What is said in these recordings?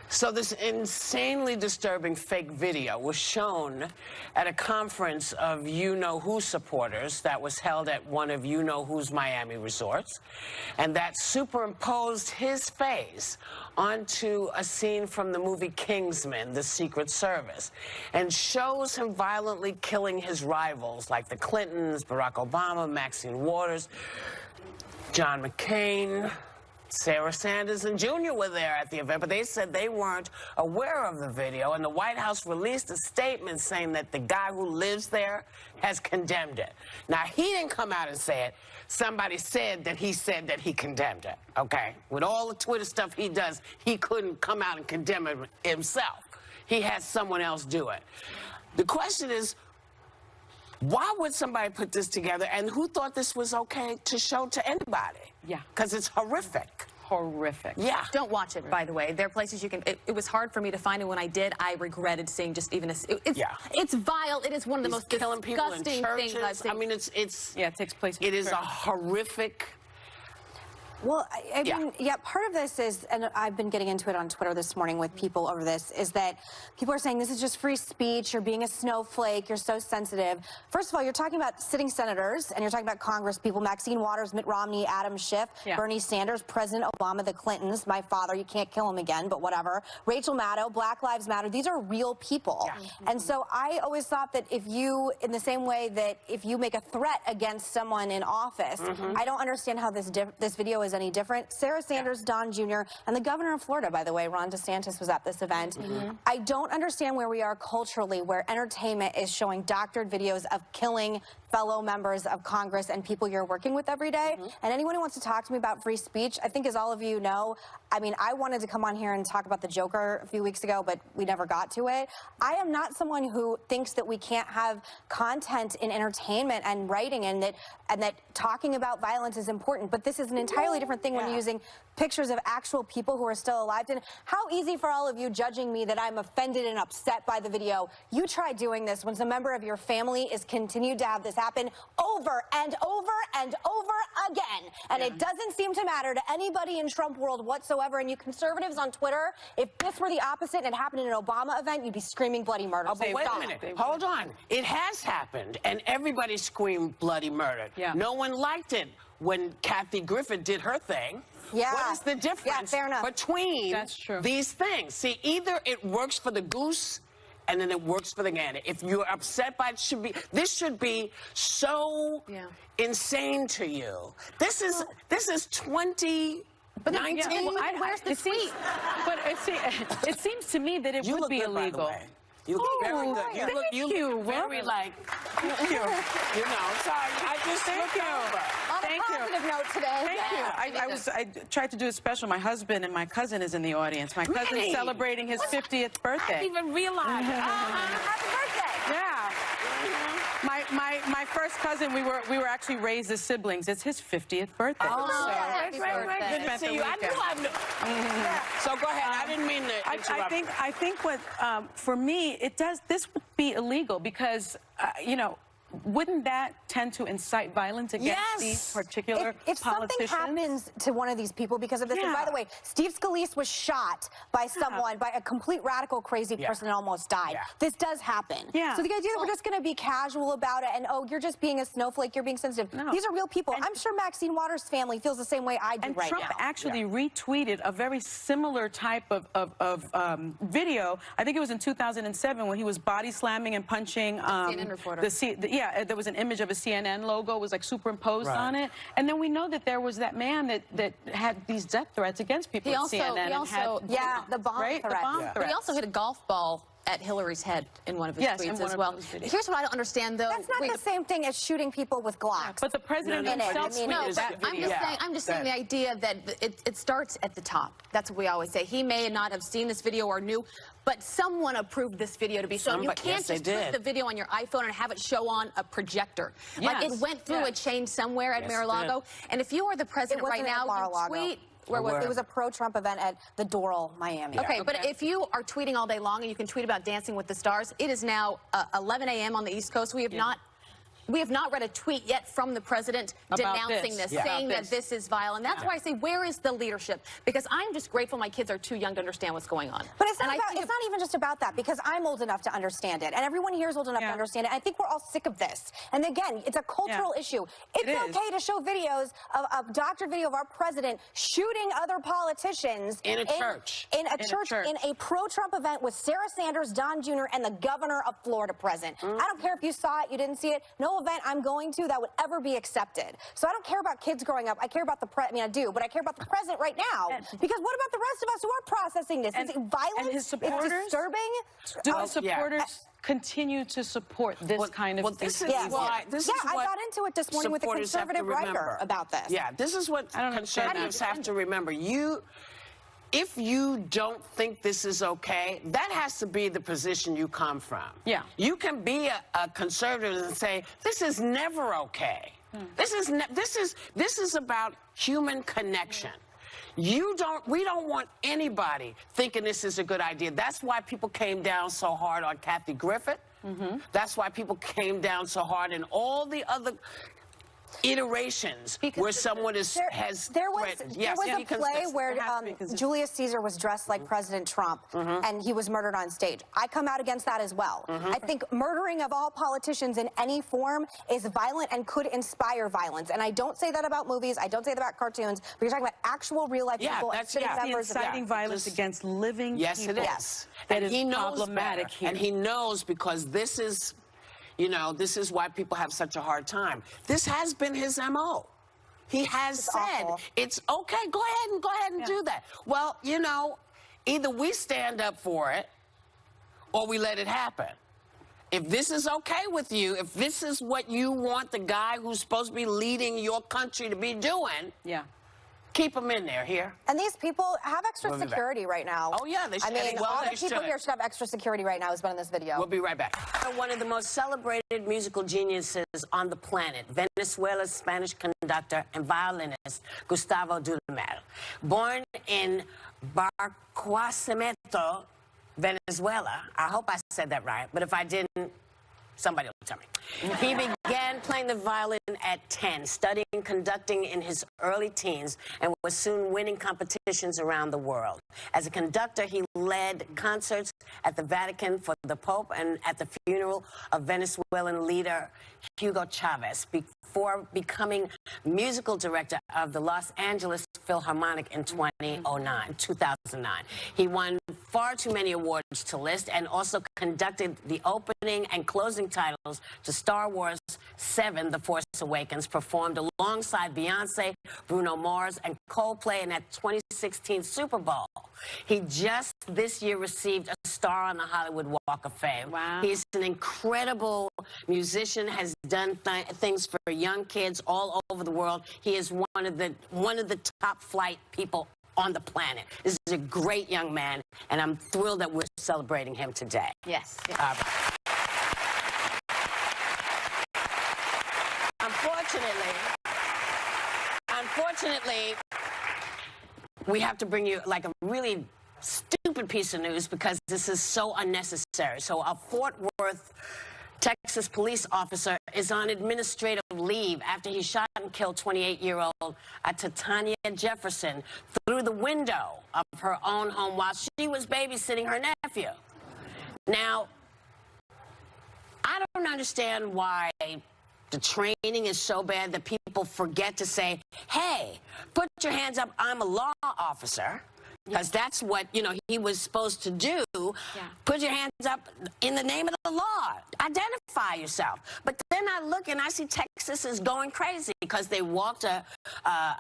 So this insanely disturbing fake video was shown at a conference of you-know-who supporters that was held at one of you-know-who's Miami resorts, and that superimposed his face onto a scene from the movie Kingsman, The Secret Service, and shows him violently killing his rivals like the Clintons, Barack Obama, Maxine Waters, John McCain. Sarah Sanders and Jr. were there at the event, but they said they weren't aware of the video, and the White House released a statement saying that the guy who lives there has condemned it. Now, he didn't come out and say it. Somebody said that he condemned it, okay? With all the Twitter stuff he does, he couldn't come out and condemn it himself. He had someone else do it. The question is, why would somebody put this together, and who thought this was okay to show to anybody? Yeah. Because it's horrific. Horrific. Yeah. Don't watch it, by the way. There are places you can... It was hard for me to find it. When I did, I regretted seeing just even a... It's vile. It is one of the most disgusting things I've seen. I mean, it's... Yeah, it takes place in It is a horrific... Well, I mean, yeah, part of this is, and I've been getting into it on Twitter this morning with people over this, is that people are saying this is just free speech, you're being a snowflake, you're so sensitive. First of all, you're talking about sitting senators, and you're talking about Congress people, Maxine Waters, Mitt Romney, Adam Schiff, Bernie Sanders, President Obama, the Clintons, my father, you can't kill him again, but whatever, Rachel Maddow, Black Lives Matter, these are real people. And so I always thought that if you, in the same way that if you make a threat against someone in office, I don't understand how this video is any different. Sarah Sanders, Don Jr., and the governor of Florida, by the way, Ron DeSantis, was at this event. I don't understand where we are culturally, where entertainment is showing doctored videos of killing fellow members of Congress and people you're working with every day. And anyone who wants to talk to me about free speech, I think as all of you know, I mean, I wanted to come on here and talk about the Joker a few weeks ago, but we never got to it. I am not someone who thinks that we can't have content in entertainment and writing, and that talking about violence is important, but this is an entirely different thing when you're using pictures of actual people who are still alive. And how easy for all of you judging me that I'm offended and upset by the video. You try doing this when some member of your family is continued to have this happen over and over and over again. And it doesn't seem to matter to anybody in Trump world whatsoever. And you conservatives on Twitter, if this were the opposite and it happened in an Obama event, you'd be screaming bloody murder. Oh, but wait a minute. Hold on. It has happened, and everybody screamed bloody murder. No one liked it when Kathy Griffin did her thing. What is the difference between these things? See, either it works for the goose and then it works for the gander. If you're upset by it, this should be so insane to you. This is 2019. But it seems to me that it would be illegal. You look very good. You look very like, you know, sorry, I just looked over. On a positive note today. Thank you. I tried to do a special. My husband and my cousin is in the audience. My cousin's celebrating his 50th birthday. I didn't even realize. Happy birthday. Yeah. My first cousin, we were actually raised as siblings. It's his 50th birthday. Oh, right. Good to see you. I knew So go ahead. I didn't mean to interrupt. I think what, for me, this would be illegal because, you know, wouldn't that tend to incite violence against these particular if politicians? Something happens to one of these people because of this, and by the way, Steve Scalise was shot by someone, by a complete radical, crazy person and almost died. This does happen. So the idea that we're just going to be casual about it and, oh, you're just being a snowflake, you're being sensitive. These are real people. I'm sure Maxine Waters' family feels the same way I do right now. And Trump actually retweeted a very similar type of video. I think it was in 2007 when he was body slamming and punching CNN reporter. There was an image of a CNN logo, was like superimposed on it. And then we know that there was that man that had these death threats against people at CNN. The bomb threat. He also hit a golf ball at Hillary's head in one of his tweets as well. Here's what I don't understand, though. That's not the same thing as shooting people with Glocks. But the president himself tweeted that video. I'm just saying the idea that it starts at the top. That's what we always say. He may not have seen this video or knew, but someone approved this video to be shown. You can't just put the video on your iPhone and have it show on a projector. Like, it went through a chain somewhere at Mar-a-Lago. And if you are the president right now, you tweet... It was a pro-Trump event at the Doral, Miami. Okay, but if you are tweeting all day long and you can tweet about Dancing with the Stars, it is now 11 a.m. on the East Coast. We have not we have not read a tweet yet from the president denouncing this, saying that this is vile. And that's why I say, where is the leadership? Because I'm just grateful my kids are too young to understand what's going on. But it's not, it's not even just about that, because I'm old enough to understand it, and everyone here is old enough to understand it. I think we're all sick of this. And again, it's a cultural issue. It's okay to show videos of a doctored video of our president shooting other politicians in a church. In a pro-Trump event with Sarah Sanders, Don Jr., and the governor of Florida present. I don't care if you saw it, you didn't see it. No event I'm going to that would ever be accepted. So I don't care about kids growing up. I care about the I mean, I do, but I care about the president right now. Because what about the rest of us who are processing this? Is it violent? And his supporters? It's disturbing? Do his supporters continue to support this kind of this is why I got into it this morning with a conservative writer about this. Yeah, this is what conservatives have to remember. If you don't think this is okay, that has to be the position you come from. Yeah. You can be a conservative and say, this is never okay. This is about human connection. We don't want anybody thinking this is a good idea. That's why people came down so hard on Kathy Griffin. That's why people came down so hard in all the other iterations where someone has there was a play where Julius Caesar was dressed like President Trump and he was murdered on stage. I come out against that as well. I think murdering of all politicians in any form is violent and could inspire violence. And I don't say that about movies. I don't say that about cartoons. But you're talking about actual real life people and sitting members of inciting violence against living people. Yes, it is. That is problematic here. And he knows, because this is, you know, this is why people have such a hard time. This has been his MO. He has said, it's okay, go ahead and do that. Well, you know, either we stand up for it or we let it happen. If this is okay with you, if this is what you want the guy who's supposed to be leading your country to be doing, keep them in there here. And these people have extra security right now. Oh, yeah, they should. I mean, all the people here should have extra security right now who's been in this video. We'll be right back. One of the most celebrated musical geniuses on the planet, Venezuela's Spanish conductor and violinist, Gustavo Dudamel. Born in Barquisimeto, Venezuela. I hope I said that right, but if I didn't, somebody will tell me. He began playing the violin at 10, studying conducting in his early teens, and was soon winning competitions around the world. As a conductor, he led concerts at the Vatican for the Pope and at the funeral of Venezuelan leader Hugo Chavez, before becoming musical director of the Los Angeles Philharmonic in 2009. He won far too many awards to list, and also conducted the opening and closing titles to Star Wars 7, The Force Awakens, performed alongside Beyonce, Bruno Mars, and Coldplay in that 2016 Super Bowl. He just this year received a star on the Hollywood Walk of Fame. Wow. He's an incredible musician, has done things for young kids all over the world. He is one of the top flight people on the planet. This is a great young man, and I'm thrilled that we're celebrating him today. Yes. Unfortunately, we have to bring you like a really stupid piece of news, because this is so unnecessary. So a Fort Worth, Texas police officer is on administrative leave after he shot and killed 28-year-old Tanya Jefferson through the window of her own home while she was babysitting her nephew. Now, I don't understand why the training is so bad that people forget to say, hey, put your hands up, I'm a law officer. Because that's what, you know, he was supposed to do. Put your hands up in the name of the law. Identify yourself. But then I look and I see Texas is going crazy because they walked a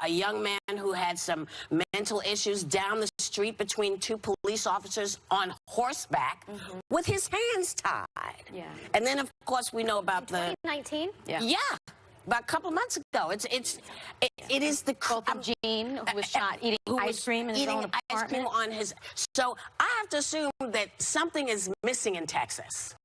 young man who had some mental issues down the street between two police officers on horseback with his hands tied. And then, of course, we know about in 2019? Yeah. About a couple of months ago. It is the Gene who was shot eating ice cream in his own apartment. Ice cream on his. So I have to assume that something is missing in Texas.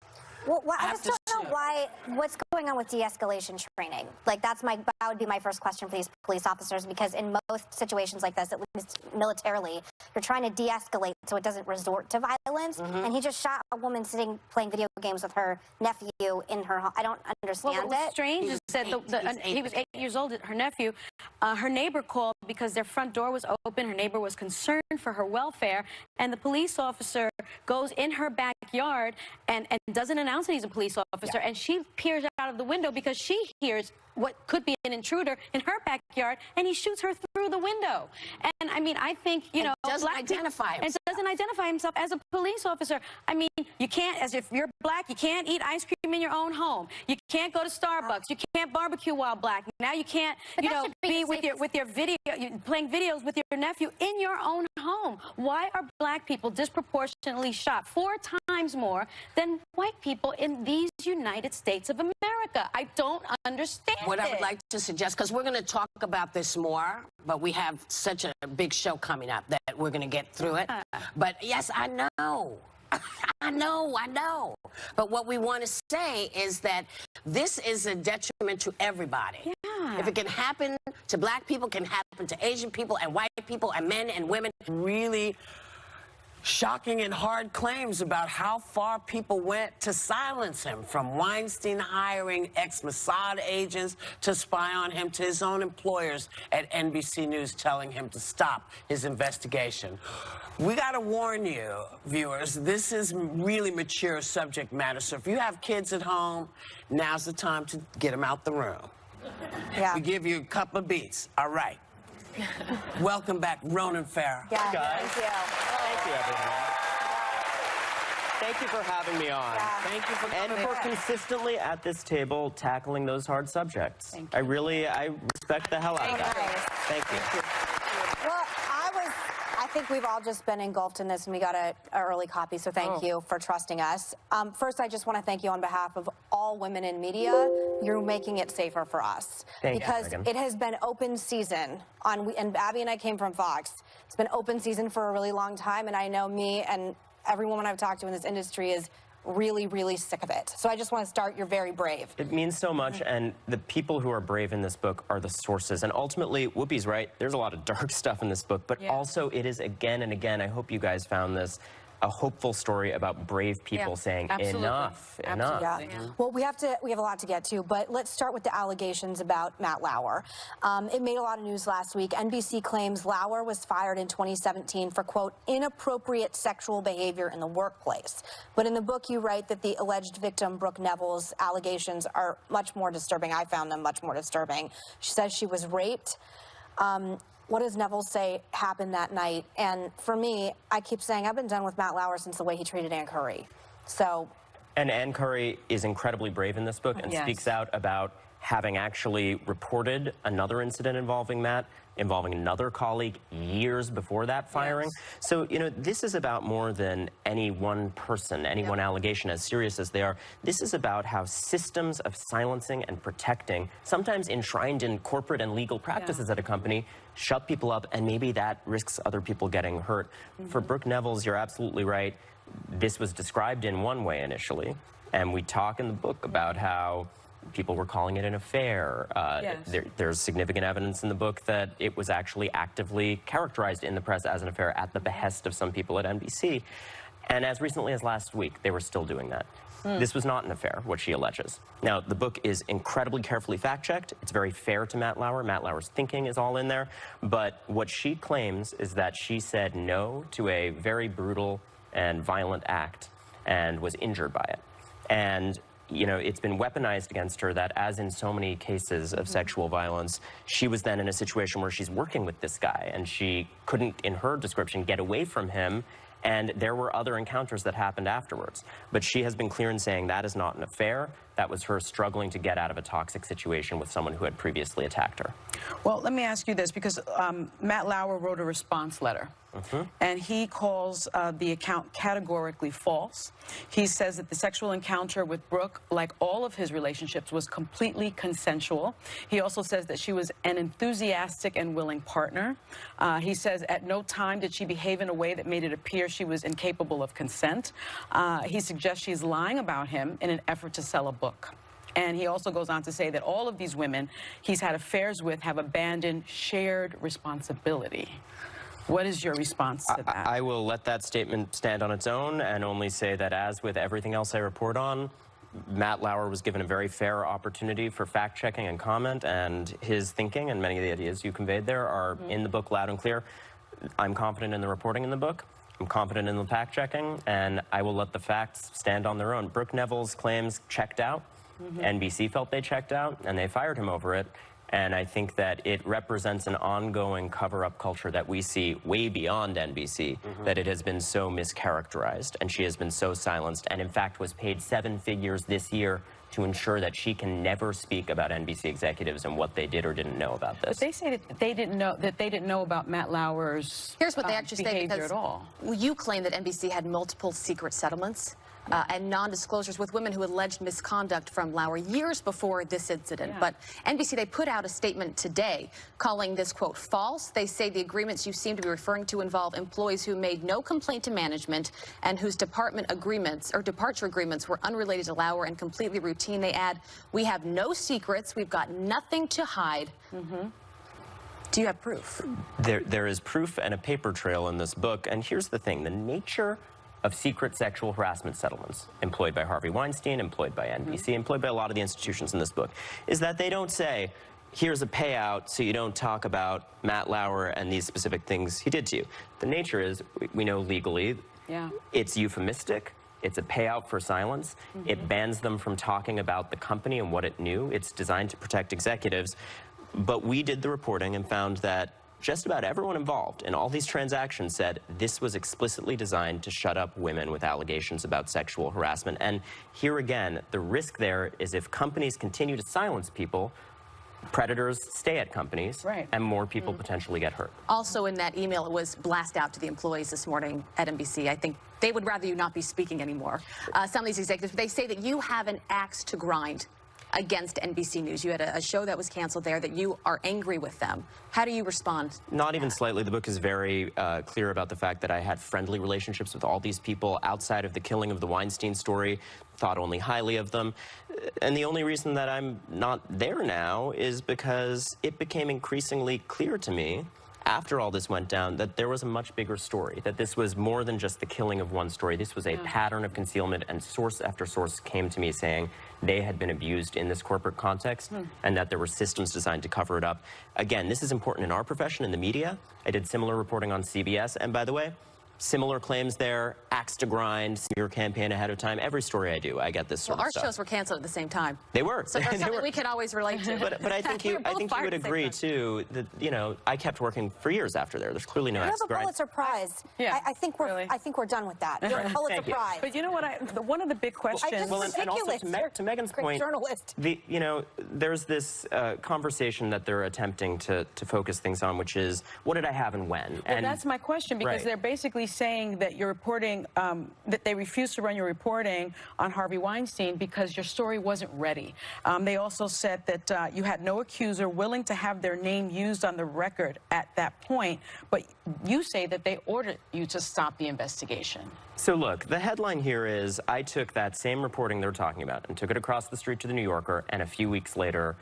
Well, I just don't know what's going on with de-escalation training. Like, that would be my first question for these police officers, because in most situations like this, at least militarily, you're trying to de-escalate so it doesn't resort to violence. And he just shot a woman playing video games with her nephew in her home. I don't understand it. What's strange is that he was 8 years old, her nephew. Her neighbor called because their front door was open. Her neighbor was concerned for her welfare, and the police officer goes in her backyard and doesn't announce that he's a police officer, and she peers out of the window because she hears what could be an intruder in her backyard, and he shoots her through the window. And I mean, I think, you know, doesn't identify himself. And doesn't identify himself as a police officer. I mean, you can't, as if you're black, you can't eat ice cream in your own home. You can't go to Starbucks. You can't barbecue while black. Now you can't, you know, be with your video, playing videos with your nephew in your own home. Why are black people disproportionately shot 4 times more than white people in these United States of America? I don't understand what I would like to suggest, because we're going to talk about this more, but we have such a big show coming up that we're going to get through it. But yes, I know. I know. But what we want to say is that this is a detriment to everybody. Yeah. If it can happen to black people, it can happen to Asian people and white people and men and women. Really shocking and hard claims about how far people went to silence him, from Weinstein hiring ex-Mossad agents to spy on him, to his own employers at NBC News telling him to stop his investigation. We got to warn you, viewers, this is really mature subject matter. So if you have kids at home, now's the time to get them out the room. Yeah. We give you a couple of beats. All right. Welcome back, Ronan Farrow. Yeah, guys. thank you. Thank you, everyone. Thank you for having me on. Yeah. Thank you for coming. And for consistently at this table tackling those hard subjects. Thank you. I respect the hell out of that. Nice. Thank you. Well, I think we've all just been engulfed in this, and we got an early copy, so thank you for trusting us. First, I just want to thank you on behalf of all women in media. You're making it safer for us. Thank you, because Megan. it has been open season, and Abby and I came from Fox. It's been open season for a really long time, and I know me and every woman I've talked to in this industry is really, really sick of it. So I just want to start, you're very brave. It means so much, and the people who are brave in this book are the sources. And ultimately, Whoopi's right, there's a lot of dark stuff in this book, but also it is again and again, I hope you guys found this, a hopeful story about brave people saying enough. Yeah. Well, we have a lot to get to, but let's start with the allegations about Matt Lauer. It made a lot of news last week. NBC claims Lauer was fired in 2017 for, quote, inappropriate sexual behavior in the workplace. But in the book, you write that the alleged victim, Brooke Neville's allegations are much more disturbing. I found them much more disturbing. She says she was raped. What does Neville say happened that night? And for me, I keep saying I've been done with Matt Lauer since the way he treated Ann Curry. So. And Ann Curry is incredibly brave in this book and speaks out about having actually reported another incident involving Matt, involving another colleague years before that firing. So, you know, this is about more than any one person, any one allegation, as serious as they are. This is about how systems of silencing and protecting, sometimes enshrined in corporate and legal practices at a company, shut people up, and maybe that risks other people getting hurt. For Brooke Neville's, you're absolutely right. This was described in one way initially, and we talk in the book about how people were calling it an affair. There's significant evidence in the book that it was actually actively characterized in the press as an affair at the behest of some people at NBC. And as recently as last week, they were still doing that. This was not an affair, what she alleges. Now, the book is incredibly carefully fact-checked. It's very fair to Matt Lauer. Matt Lauer's thinking is all in there. But what she claims is that she said no to a very brutal and violent act and was injured by it. And you know, it's been weaponized against her that, as in so many cases of sexual violence, she was then in a situation where she's working with this guy and she couldn't, in her description, get away from him, and there were other encounters that happened afterwards. But she has been clear in saying that is not an affair. that was her struggling to get out of a toxic situation with someone who had previously attacked her. Well, let me ask you this, because Matt Lauer wrote a response letter, and he calls the account categorically false. He says that the sexual encounter with Brooke, like all of his relationships, was completely consensual. He also says that she was an enthusiastic and willing partner. He says at no time did she behave in a way that made it appear she was incapable of consent. He suggests she's lying about him in an effort to sell a book. And he also goes on to say that all of these women he's had affairs with have abandoned shared responsibility. What is your response to that? I will let that statement stand on its own and only say that, as with everything else I report on, Matt Lauer was given a very fair opportunity for fact-checking and comment, and his thinking and many of the ideas you conveyed there are in the book loud and clear. I'm confident in the reporting in the book. I'm confident in the fact-checking, and I will let the facts stand on their own. Brooke Neville's claims checked out. NBC felt they checked out, and they fired him over it. And I think that it represents an ongoing cover-up culture that we see way beyond NBC, that it has been so mischaracterized, and she has been so silenced, and in fact was paid 7 figures this year to ensure that she can never speak about NBC executives and what they did or didn't know about this. But they say that they didn't know about Matt Lauer's Here's what they actually say, behavior because at all. You claim that NBC had multiple secret settlements and non-disclosures with women who alleged misconduct from Lauer years before this incident. But NBC, they put out a statement today calling this, quote, false. They say the agreements you seem to be referring to involve employees who made no complaint to management and whose department agreements or departure agreements were unrelated to Lauer and completely routine. They add, we have no secrets. We've got nothing to hide. Do you have proof? There is proof and a paper trail in this book. And here's the thing. The nature of secret sexual harassment settlements employed by Harvey Weinstein, employed by NBC, employed by a lot of the institutions in this book, is that they don't say, here's a payout so you don't talk about Matt Lauer and these specific things he did to you. The nature is, we know legally, it's euphemistic. It's a payout for silence. It bans them from talking about the company and what it knew. It's designed to protect executives. But we did the reporting and found that just about everyone involved in all these transactions said this was explicitly designed to shut up women with allegations about sexual harassment. And here again, the risk there is if companies continue to silence people, predators stay at companies, and more people potentially get hurt. Also in that email, it was blast out to the employees this morning at NBC. I think they would rather you not be speaking anymore. Some of these executives, they say that you have an axe to grind against NBC News. You had a show that was canceled there, that you are angry with them. How do you respond? Not even slightly. The book is very clear about the fact that I had friendly relationships with all these people outside of the killing of the Weinstein story, thought only highly of them. And the only reason that I'm not there now is because it became increasingly clear to me after all this went down that there was a much bigger story, that this was more than just the killing of one story. This was a pattern of concealment, and source after source came to me saying they had been abused in this corporate context and that there were systems designed to cover it up. Again, this is important in our profession, in the media. I did similar reporting on CBS, and by the way, similar claims there, axe to grind, smear campaign ahead of time. Every story I do, I get this sort of stuff. Our shows were canceled at the same time. They were. So that's something we can always relate to. But I think you would agree too that, you know, I kept working for years after there. There's clearly no axe to grind. You have a Pulitzer Prize. Yeah. I think we're done with that. You have a Pulitzer Prize. But you know what? One of the big questions. Well, and also to Megan's point, journalist. You know, there's this conversation that they're attempting to focus things on, which is what did I have and when? Well, and that's my question, because they're basically saying that you're reporting, that they refused to run your reporting on Harvey Weinstein because your story wasn't ready. They also said that you had no accuser willing to have their name used on the record at that point, but you say that they ordered you to stop the investigation. So look, the headline here is I took that same reporting they're talking about and took it across the street to the New Yorker, and a few weeks later,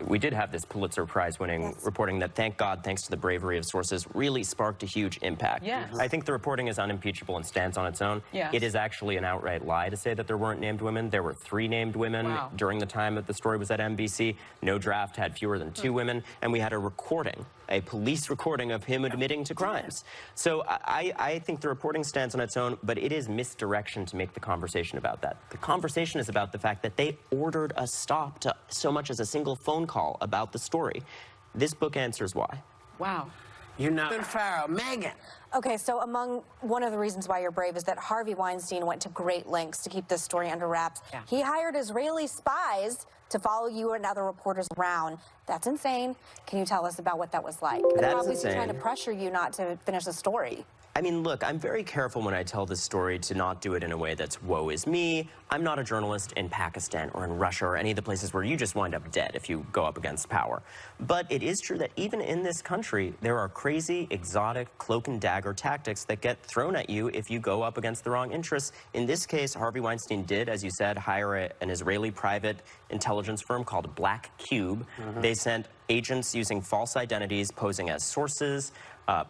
we did have this Pulitzer Prize-winning reporting that, thank God, thanks to the bravery of sources, really sparked a huge impact. I think the reporting is unimpeachable and stands on its own. It is actually an outright lie to say that there weren't named women. There were 3 named women during the time that the story was at NBC. No draft had fewer than 2 women, and we had a recording, a police recording of him admitting to crimes. So I think the reporting stands on its own, but it is misdirection to make the conversation about that. The conversation is about the fact that they ordered a stop to so much as a single phone call about the story. This book answers why. Wow. You know, Pharaoh, Meghan. Okay, so one of the reasons why you're brave is that Harvey Weinstein went to great lengths to keep this story under wraps. Yeah. He hired Israeli spies to follow you and other reporters around. That's insane. Can you tell us about what that was like? And That is obviously insane. trying to pressure you not to finish the story. I mean, look, I'm very careful when I tell this story to not do it in a way that's woe is me. I'm not a journalist in Pakistan or in Russia or any of the places where you just wind up dead if you go up against power. But it is true that even in this country, there are crazy, exotic, cloak and dagger tactics that get thrown at you if you go up against the wrong interests. In this case, Harvey Weinstein did, as you said, hire an Israeli private intelligence firm called Black Cube. They sent agents using false identities, posing as sources,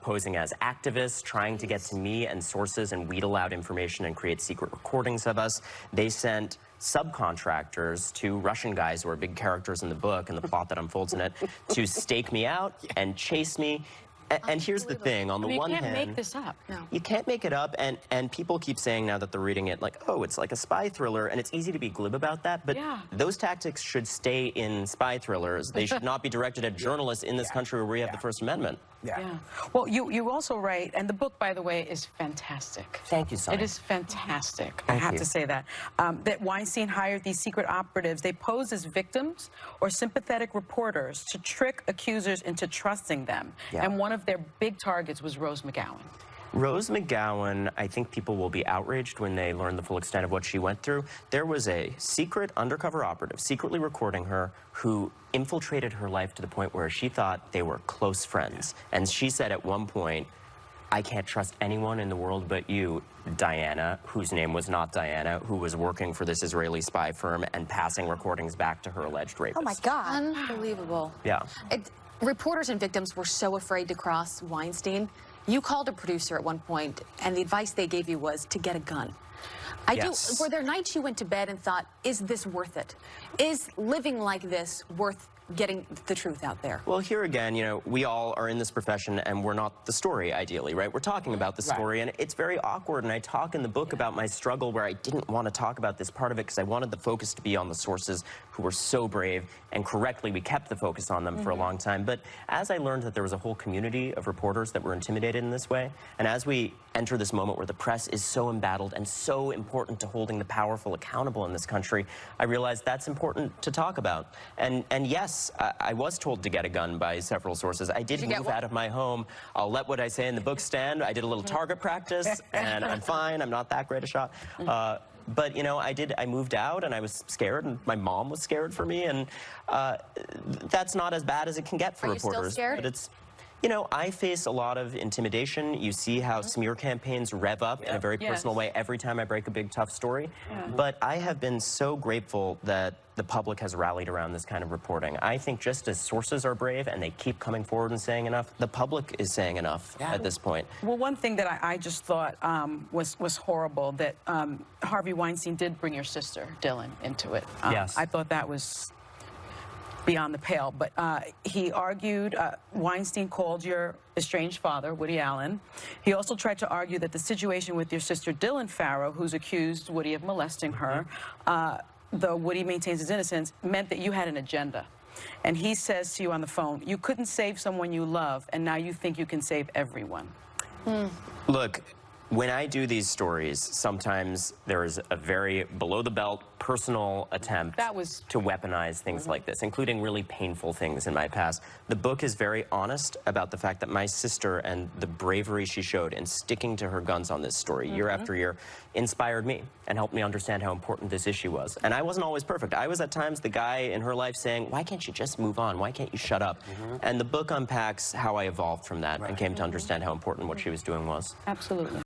posing as activists, trying to get to me and sources and wheedle out information and create secret recordings of us. They sent subcontractors to Russian guys who are big characters in the book and the plot that unfolds in it to stake me out and chase me. And here's the thing, on the one hand... You can't make this up. No. You can't make it up, and people keep saying now that they're reading it, like, oh, it's like a spy thriller, and it's easy to be glib about that, but those tactics should stay in spy thrillers. They should not be directed at journalists in this country where we have the First Amendment. Yeah. Well, you also write, and the book, by the way, is fantastic. Thank you, Sonny. It is fantastic. I Thank have you. to say that. That Weinstein hired these secret operatives. They pose as victims or sympathetic reporters to trick accusers into trusting them. Yeah. And one of their big targets was Rose McGowan. Rose McGowan, I think people will be outraged when they learn the full extent of what she went through. There was a secret undercover operative secretly recording her who infiltrated her life to the point where she thought they were close friends. And she said at one point, I can't trust anyone in the world but you, Diana, whose name was not Diana, who was working for this Israeli spy firm and passing recordings back to her alleged rapist. Oh my God. Unbelievable. Yeah. Reporters and victims were so afraid to cross Weinstein. You called a producer at one point, and the advice they gave you was to get a gun. Yes. Were there nights you went to bed and thought, is this worth it? Is living like this worth getting the truth out there? Well, here again, you know, we all are in this profession and we're not the story, ideally, right? We're talking about the story, and it's very awkward, and I talk in the book about my struggle where I didn't want to talk about this part of it because I wanted the focus to be on the sources who were so brave, and correctly, we kept the focus on them for a long time. But as I learned that there was a whole community of reporters that were intimidated in this way, and as we enter this moment where the press is so embattled and so important to holding the powerful accountable in this country, I realized that's important to talk about. And yes, I was told to get a gun by several sources. I did move out of my home. I'll let what I say in the book stand. I did a little target practice, and I'm fine. I'm not that great a shot. But, you know, I moved out, and I was scared, and my mom was scared for me, and that's not as bad as it can get for reporters. Are you still scared? But it's, you know, I face a lot of intimidation. You see how smear campaigns rev up in a very personal way every time I break a big, tough story. But I have been so grateful that the public has rallied around this kind of reporting. I think just as sources are brave and they keep coming forward and saying enough, the public is saying enough at this point. Well, one thing that I just thought was horrible, that Harvey Weinstein did bring your sister, Dylan, into it. Yes. I thought that was beyond the pale, but he argued, Weinstein called your estranged father, Woody Allen. He also tried to argue that the situation with your sister, Dylan Farrow, who's accused Woody of molesting her, though Woody maintains his innocence, meant that you had an agenda. And he says to you on the phone, you couldn't save someone you love, and now you think you can save everyone. Look, when I do these stories, sometimes there is a very below-the-belt personal attempt to weaponize things like this, including really painful things in my past. The book is very honest about the fact that my sister and the bravery she showed in sticking to her guns on this story year after year inspired me and helped me understand how important this issue was. And I wasn't always perfect. I was at times the guy in her life saying, why can't you just move on? Why can't you shut up? And the book unpacks how I evolved from that and came to understand how important what she was doing was. Absolutely.